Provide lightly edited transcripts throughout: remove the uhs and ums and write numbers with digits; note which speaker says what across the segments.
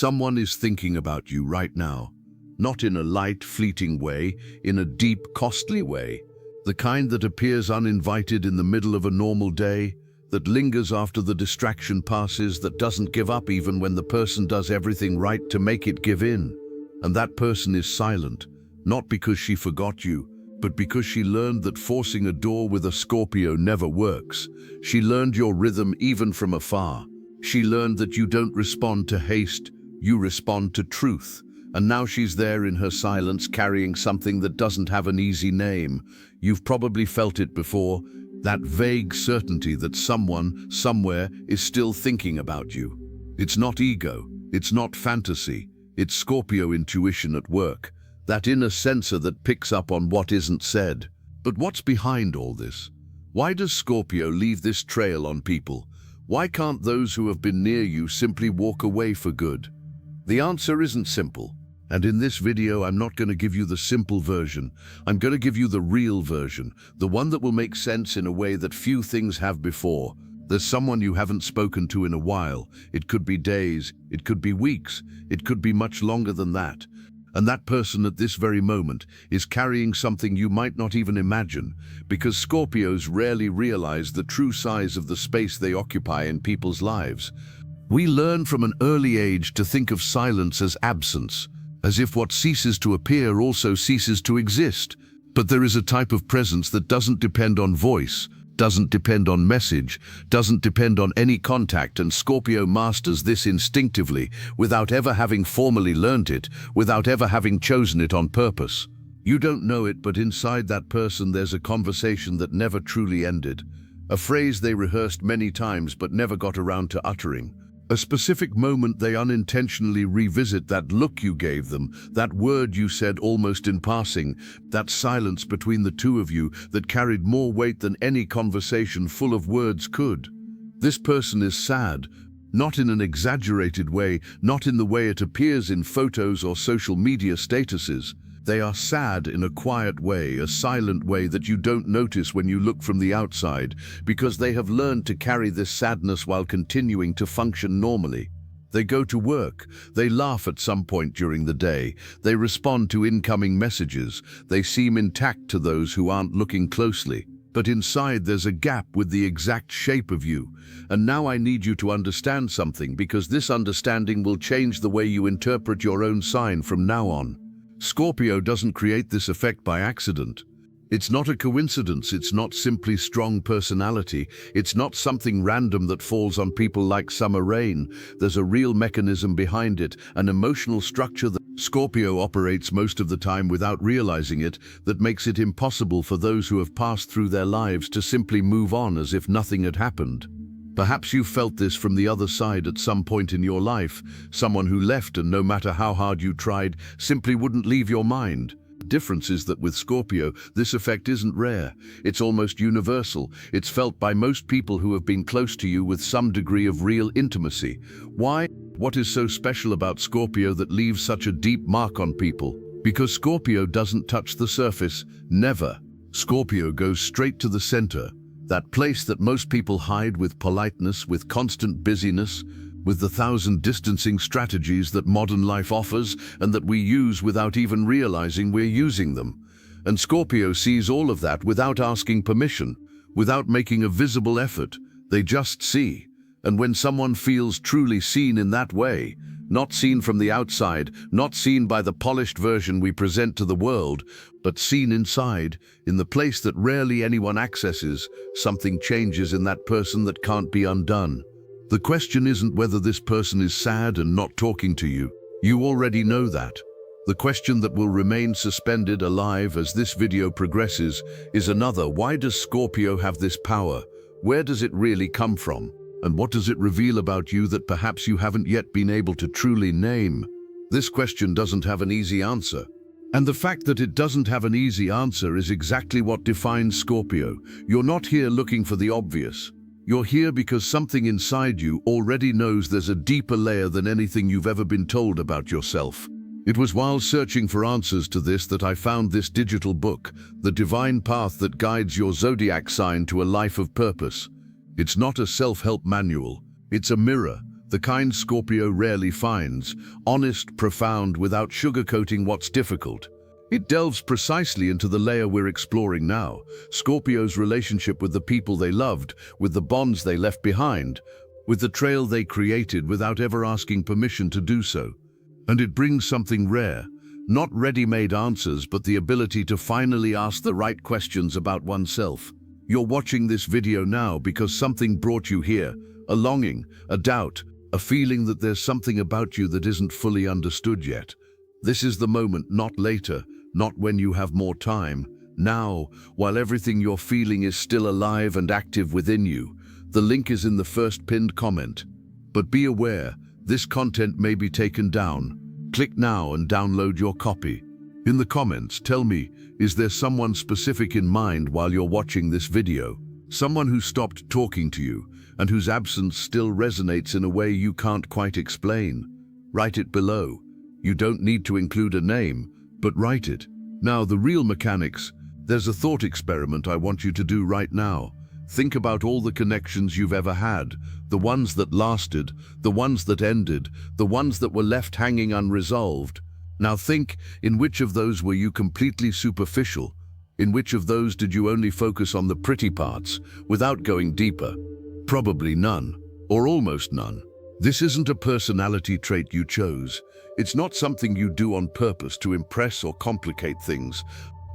Speaker 1: Someone is thinking about you right now, not in a light, fleeting way, in a deep, costly way, the kind that appears uninvited in the middle of a normal day, that lingers after the distraction passes, that doesn't give up even when the person does everything right to make it give in. And that person is silent, not because she forgot you, but because she learned that forcing a door with a Scorpio never works. She learned your rhythm even from afar. She learned that you don't respond to haste, you respond to truth. And now she's there in her silence, carrying something that doesn't have an easy name. You've probably felt it before, that vague certainty that someone, somewhere, is still thinking about you. It's not ego, it's not fantasy, it's Scorpio intuition at work, that inner sensor that picks up on what isn't said. But what's behind all this? Why does Scorpio leave this trail on people? Why can't those who have been near you simply walk away for good? The answer isn't simple. And in this video, I'm not going to give you the simple version. I'm going to give you the real version, the one that will make sense in a way that few things have before. There's someone you haven't spoken to in a while. It could be days, it could be weeks, it could be much longer than that. And that person at this very moment is carrying something you might not even imagine, because Scorpios rarely realize the true size of the space they occupy in people's lives. We learn from an early age to think of silence as absence, as if what ceases to appear also ceases to exist. But there is a type of presence that doesn't depend on voice, doesn't depend on message, doesn't depend on any contact, and Scorpio masters this instinctively, without ever having formally learned it, without ever having chosen it on purpose. You don't know it, but inside that person there's a conversation that never truly ended, a phrase they rehearsed many times but never got around to uttering. A specific moment they unintentionally revisit, that look you gave them, that word you said almost in passing, that silence between the two of you that carried more weight than any conversation full of words could. This person is sad, not in an exaggerated way, not in the way it appears in photos or social media statuses. They are sad in a quiet way, a silent way that you don't notice when you look from the outside, because they have learned to carry this sadness while continuing to function normally. They go to work, they laugh at some point during the day, they respond to incoming messages, they seem intact to those who aren't looking closely. But inside there's a gap with the exact shape of you. And now I need you to understand something, because this understanding will change the way you interpret your own sign from now on. Scorpio doesn't create this effect by accident. It's not a coincidence, it's not simply strong personality, it's not something random that falls on people like summer rain. There's a real mechanism behind it, an emotional structure that Scorpio operates most of the time without realizing it, that makes it impossible for those who have passed through their lives to simply move on as if nothing had happened. Perhaps you felt this from the other side at some point in your life, someone who left and no matter how hard you tried, simply wouldn't leave your mind. The difference is that with Scorpio, this effect isn't rare. It's almost universal. It's felt by most people who have been close to you with some degree of real intimacy. Why? What is so special about Scorpio that leaves such a deep mark on people? Because Scorpio doesn't touch the surface, never. Scorpio goes straight to the center. That place that most people hide with politeness, with constant busyness, with the thousand distancing strategies that modern life offers and that we use without even realizing we're using them. And Scorpio sees all of that without asking permission, without making a visible effort. They just see. And when someone feels truly seen in that way, not seen from the outside, not seen by the polished version we present to the world, but seen inside, in the place that rarely anyone accesses, something changes in that person that can't be undone. The question isn't whether this person is sad and not talking to you. You already know that. The question that will remain suspended alive as this video progresses is another: why does Scorpio have this power? Where does it really come from? And what does it reveal about you that perhaps you haven't yet been able to truly name? This question doesn't have an easy answer. And the fact that it doesn't have an easy answer is exactly what defines Scorpio. You're not here looking for the obvious. You're here because something inside you already knows there's a deeper layer than anything you've ever been told about yourself. It was while searching for answers to this that I found this digital book, The Divine Path That Guides Your Zodiac Sign to a Life of Purpose. It's not a self-help manual. It's a mirror, the kind Scorpio rarely finds, honest, profound, without sugarcoating what's difficult. It delves precisely into the layer we're exploring now, Scorpio's relationship with the people they loved, with the bonds they left behind, with the trail they created without ever asking permission to do so. And it brings something rare, not ready-made answers, but the ability to finally ask the right questions about oneself. You're watching this video now because something brought you here, a longing, a doubt, a feeling that there's something about you that isn't fully understood yet. This is the moment, not later, not when you have more time. Now, while everything you're feeling is still alive and active within you. The link is in the first pinned comment. But be aware, this content may be taken down. Click now and download your copy. In the comments, tell me, is there someone specific in mind while you're watching this video? Someone who stopped talking to you, and whose absence still resonates in a way you can't quite explain. Write it below. You don't need to include a name, but write it. Now, the real mechanics. There's a thought experiment I want you to do right now. Think about all the connections you've ever had, the ones that lasted, the ones that ended, the ones that were left hanging unresolved. Now think, in which of those were you completely superficial? In which of those did you only focus on the pretty parts, without going deeper? Probably none, or almost none. This isn't a personality trait you chose. It's not something you do on purpose to impress or complicate things.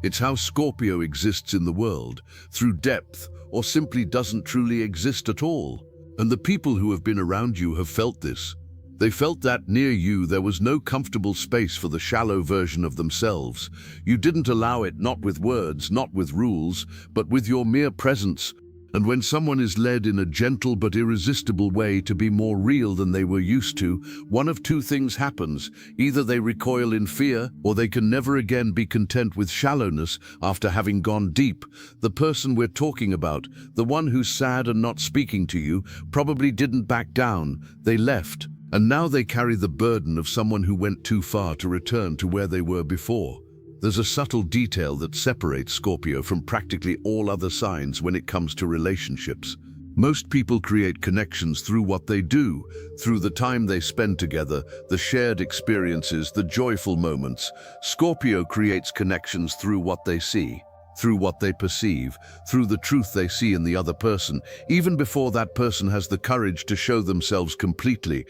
Speaker 1: It's how Scorpio exists in the world, through depth, or simply doesn't truly exist at all. And the people who have been around you have felt this. They felt that near you there was no comfortable space for the shallow version of themselves. You didn't allow it, not with words, not with rules, but with your mere presence. And when someone is led in a gentle but irresistible way to be more real than they were used to, one of two things happens. Either they recoil in fear, or they can never again be content with shallowness after having gone deep. The person we're talking about, the one who's sad and not speaking to you, probably didn't back down. They left. And now they carry the burden of someone who went too far to return to where they were before. There's a subtle detail that separates Scorpio from practically all other signs when it comes to relationships. Most people create connections through what they do, through the time they spend together, the shared experiences, the joyful moments. Scorpio creates connections through what they see, through what they perceive, through the truth they see in the other person, even before that person has the courage to show themselves completely.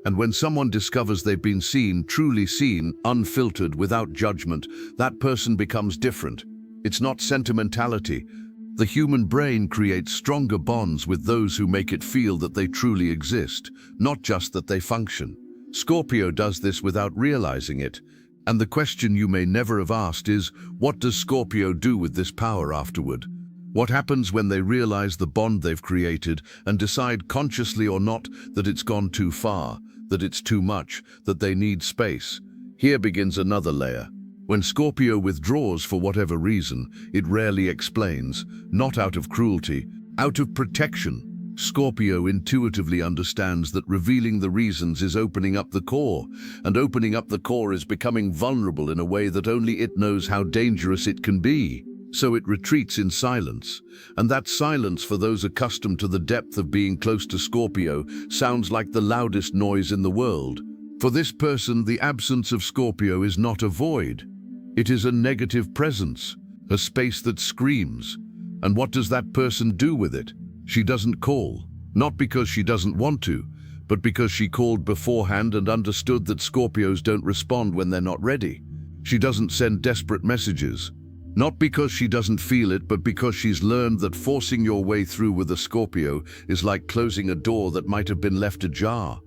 Speaker 1: And when someone discovers they've been seen, truly seen, unfiltered, without judgment, that person becomes different. It's not sentimentality. The human brain creates stronger bonds with those who make it feel that they truly exist, not just that they function. Scorpio does this without realizing it. And the question you may never have asked is, what does Scorpio do with this power afterward? What happens when they realize the bond they've created and decide, consciously or not, that it's gone too far, that it's too much, that they need space? Here begins another layer. When Scorpio withdraws for whatever reason, it rarely explains, not out of cruelty, out of protection. Scorpio intuitively understands that revealing the reasons is opening up the core, and opening up the core is becoming vulnerable in a way that only it knows how dangerous it can be. So it retreats in silence, and that silence, for those accustomed to the depth of being close to Scorpio, sounds like the loudest noise in the world. For this person, the absence of Scorpio is not a void. It is a negative presence, a space that screams. And what does that person do with it? She doesn't call, not because she doesn't want to, but because she called beforehand and understood that Scorpios don't respond when they're not ready. She doesn't send desperate messages. Not because she doesn't feel it, but because she's learned that forcing your way through with a Scorpio is like closing a door that might have been left ajar.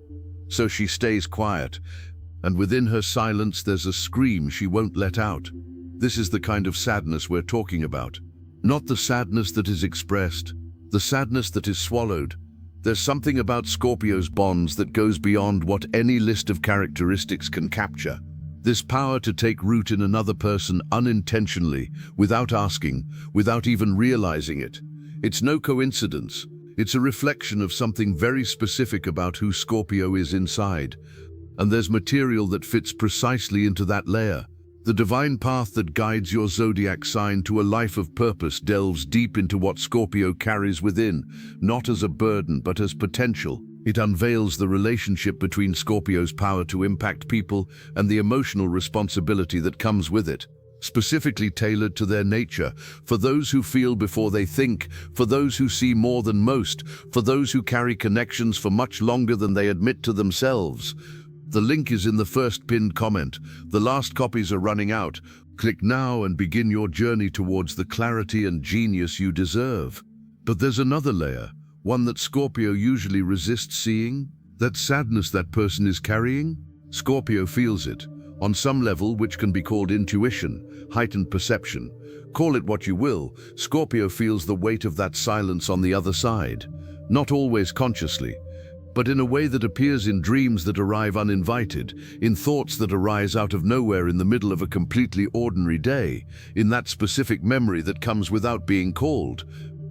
Speaker 1: So she stays quiet, and within her silence there's a scream she won't let out. This is the kind of sadness we're talking about. Not the sadness that is expressed, the sadness that is swallowed. There's something about Scorpio's bonds that goes beyond what any list of characteristics can capture. This power to take root in another person unintentionally, without asking, without even realizing it. It's no coincidence. It's a reflection of something very specific about who Scorpio is inside. And there's material that fits precisely into that layer. The divine path that guides your zodiac sign to a life of purpose delves deep into what Scorpio carries within, not as a burden but as potential. It unveils the relationship between Scorpio's power to impact people and the emotional responsibility that comes with it, specifically tailored to their nature, for those who feel before they think, for those who see more than most, for those who carry connections for much longer than they admit to themselves. The link is in the first pinned comment. The last copies are running out. Click now and begin your journey towards the clarity and genius you deserve. But there's another layer, one that Scorpio usually resists seeing, that sadness that person is carrying. Scorpio feels it, on some level which can be called intuition, heightened perception. Call it what you will, Scorpio feels the weight of that silence on the other side. Not always consciously, but in a way that appears in dreams that arrive uninvited, in thoughts that arise out of nowhere in the middle of a completely ordinary day, in that specific memory that comes without being called.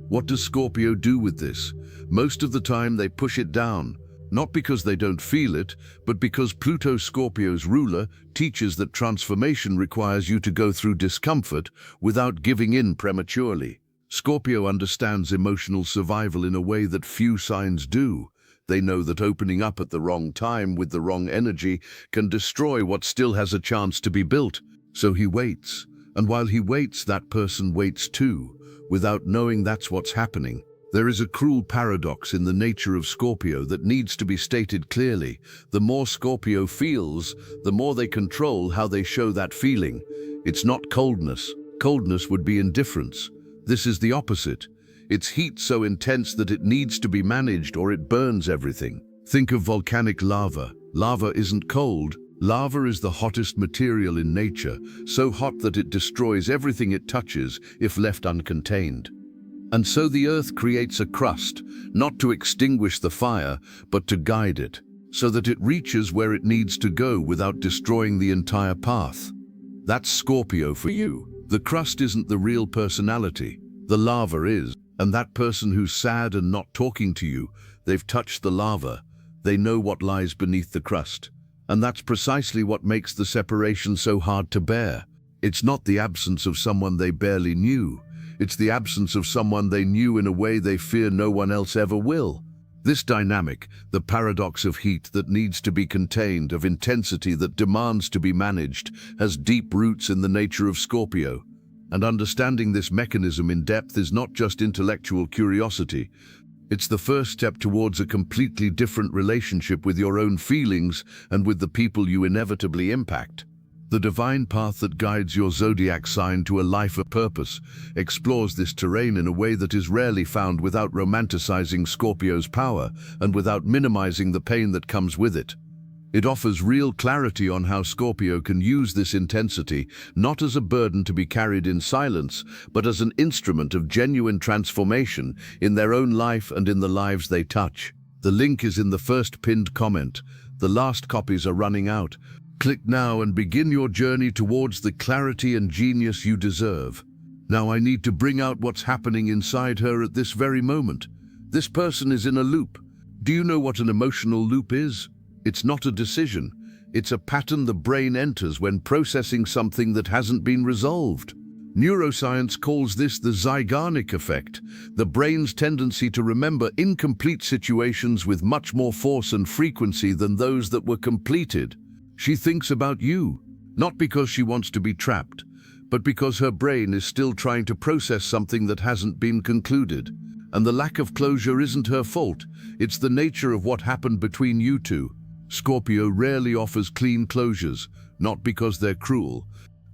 Speaker 1: What does Scorpio do with this? Most of the time they push it down, not because they don't feel it, but because Pluto, Scorpio's ruler, teaches that transformation requires you to go through discomfort without giving in prematurely. Scorpio understands emotional survival in a way that few signs do. They know that opening up at the wrong time with the wrong energy can destroy what still has a chance to be built. So he waits, and while he waits, that person waits too, without knowing that's what's happening. There is a cruel paradox in the nature of Scorpio that needs to be stated clearly. The more Scorpio feels, the more they control how they show that feeling. It's not coldness. Coldness would be indifference. This is the opposite. It's heat so intense that it needs to be managed or it burns everything. Think of volcanic lava. Lava isn't cold. Lava is the hottest material in nature, so hot that it destroys everything it touches if left uncontained. And so the earth creates a crust, not to extinguish the fire, but to guide it, so that it reaches where it needs to go without destroying the entire path. That's Scorpio for you. The crust isn't the real personality. The lava is. And that person who's sad and not talking to you, they've touched the lava. They know what lies beneath the crust. And that's precisely what makes the separation so hard to bear. It's not the absence of someone they barely knew. It's the absence of someone they knew in a way they fear no one else ever will. This dynamic, the paradox of heat that needs to be contained, of intensity that demands to be managed, has deep roots in the nature of Scorpio. And understanding this mechanism in depth is not just intellectual curiosity. It's the first step towards a completely different relationship with your own feelings and with the people you inevitably impact. The divine path that guides your zodiac sign to a life of purpose explores this terrain in a way that is rarely found without romanticizing Scorpio's power and without minimizing the pain that comes with it. It offers real clarity on how Scorpio can use this intensity, not as a burden to be carried in silence, but as an instrument of genuine transformation in their own life and in the lives they touch. The link is in the first pinned comment. The last copies are running out. Click now and begin your journey towards the clarity and genius you deserve. Now I need to bring out what's happening inside her at this very moment. This person is in a loop. Do you know what an emotional loop is? It's not a decision. It's a pattern the brain enters when processing something that hasn't been resolved. Neuroscience calls this the Zeigarnik effect, the brain's tendency to remember incomplete situations with much more force and frequency than those that were completed. She thinks about you, not because she wants to be trapped, but because her brain is still trying to process something that hasn't been concluded. And the lack of closure isn't her fault. It's the nature of what happened between you two. Scorpio rarely offers clean closures, not because they're cruel,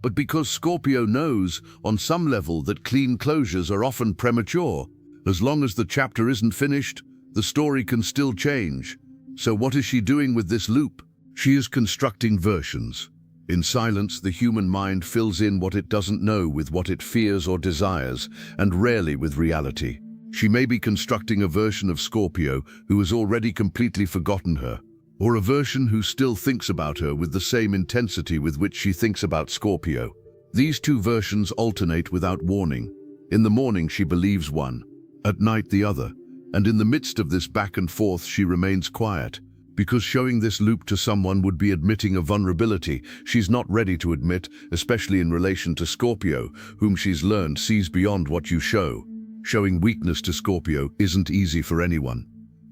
Speaker 1: but because Scorpio knows, on some level, that clean closures are often premature. As long as the chapter isn't finished, the story can still change. So what is she doing with this loop? She is constructing versions. In silence, the human mind fills in what it doesn't know with what it fears or desires, and rarely with reality. She may be constructing a version of Scorpio who has already completely forgotten her, or a version who still thinks about her with the same intensity with which she thinks about Scorpio. These two versions alternate without warning. In the morning she believes one, at night the other, and in the midst of this back and forth she remains quiet, because showing this loop to someone would be admitting a vulnerability she's not ready to admit, especially in relation to Scorpio, whom she's learned sees beyond what you show. Showing weakness to Scorpio isn't easy for anyone.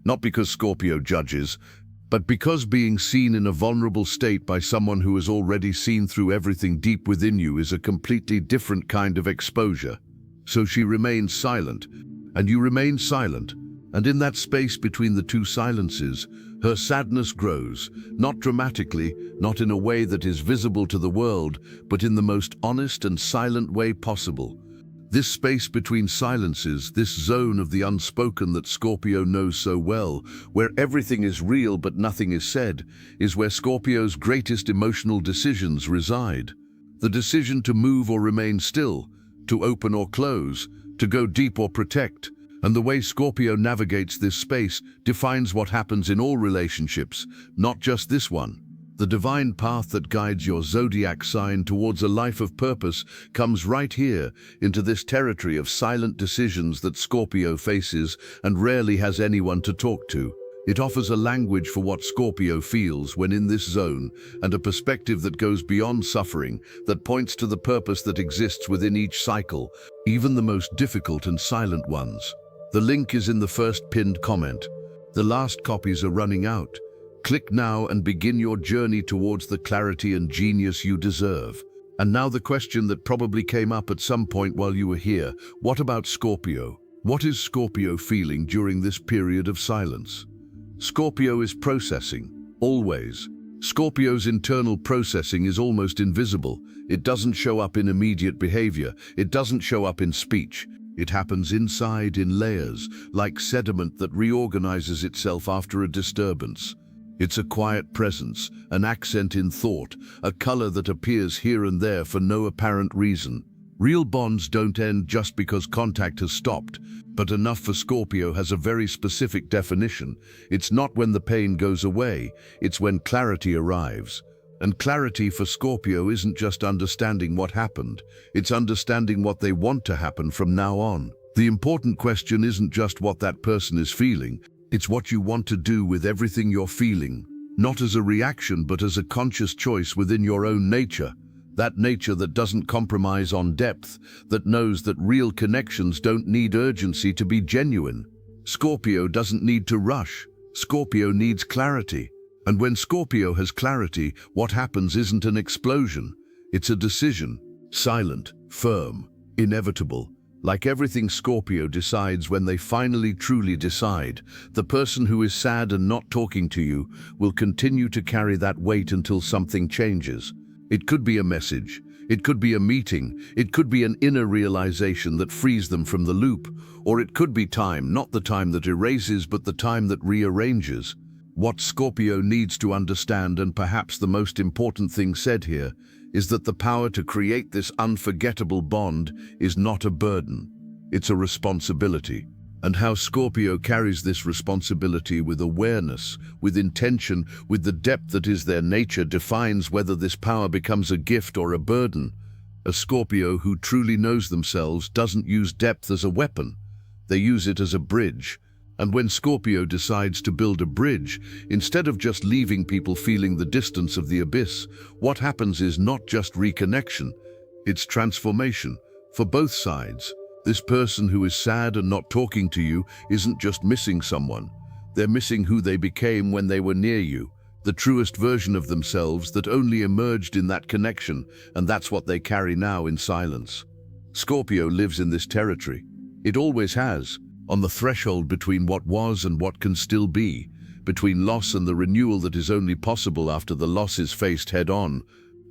Speaker 1: not because Scorpio judges, but because being seen in a vulnerable state by someone who has already seen through everything deep within you is a completely different kind of exposure. So she remains silent, and you remain silent, and in that space between the two silences, her sadness grows, not dramatically, not in a way that is visible to the world, but in the most honest and silent way possible. This space between silences, this zone of the unspoken that Scorpio knows so well, where everything is real but nothing is said, is where Scorpio's greatest emotional decisions reside. The decision to move or remain still, to open or close, to go deep or protect. And the way Scorpio navigates this space defines what happens in all relationships, not just this one. The divine path that guides your zodiac sign towards a life of purpose comes right here, into this territory of silent decisions that Scorpio faces and rarely has anyone to talk to. It offers a language for what Scorpio feels when in this zone, and a perspective that goes beyond suffering, that points to the purpose that exists within each cycle, even the most difficult and silent ones. The link is in the first pinned comment. The last copies are running out. Click now and begin your journey towards the clarity and genius you deserve. And now the question that probably came up at some point while you were here: what about Scorpio? What is Scorpio feeling during this period of silence? Scorpio is processing, always. Scorpio's internal processing is almost invisible. It doesn't show up in immediate behavior. It doesn't show up in speech. It happens inside in layers, like sediment that reorganizes itself after a disturbance. It's a quiet presence, an accent in thought, a color that appears here and there for no apparent reason. Real bonds don't end just because contact has stopped, but enough for Scorpio has a very specific definition. It's not when the pain goes away, it's when clarity arrives. And clarity for Scorpio isn't just understanding what happened, it's understanding what they want to happen from now on. The important question isn't just what that person is feeling, it's what you want to do with everything you're feeling, not as a reaction but as a conscious choice within your own nature. That nature that doesn't compromise on depth, that knows that real connections don't need urgency to be genuine. Scorpio doesn't need to rush. Scorpio needs clarity. And when Scorpio has clarity, what happens isn't an explosion. It's a decision. Silent, firm, inevitable. Like everything Scorpio decides when they finally truly decide, the person who is sad and not talking to you will continue to carry that weight until something changes. It could be a message, it could be a meeting, it could be an inner realization that frees them from the loop, or it could be time, not the time that erases, but the time that rearranges. What Scorpio needs to understand, and perhaps the most important thing said here, is that the power to create this unforgettable bond is not a burden. It's a responsibility. And how Scorpio carries this responsibility with awareness, with intention, with the depth that is their nature defines whether this power becomes a gift or a burden. A Scorpio who truly knows themselves doesn't use depth as a weapon. They use it as a bridge. And when Scorpio decides to build a bridge, instead of just leaving people feeling the distance of the abyss, what happens is not just reconnection, it's transformation for both sides. This person who is sad and not talking to you isn't just missing someone. They're missing who they became when they were near you, the truest version of themselves that only emerged in that connection, and that's what they carry now in silence. Scorpio lives in this territory. It always has. On the threshold between what was and what can still be, between loss and the renewal that is only possible after the loss is faced head-on.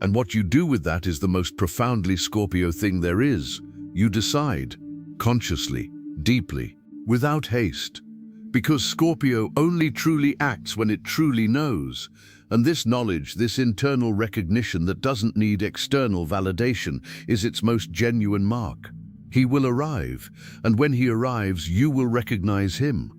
Speaker 1: And what you do with that is the most profoundly Scorpio thing there is. You decide, consciously, deeply, without haste. Because Scorpio only truly acts when it truly knows. And this knowledge, this internal recognition that doesn't need external validation, is its most genuine mark. He will arrive, and when he arrives, you will recognize him.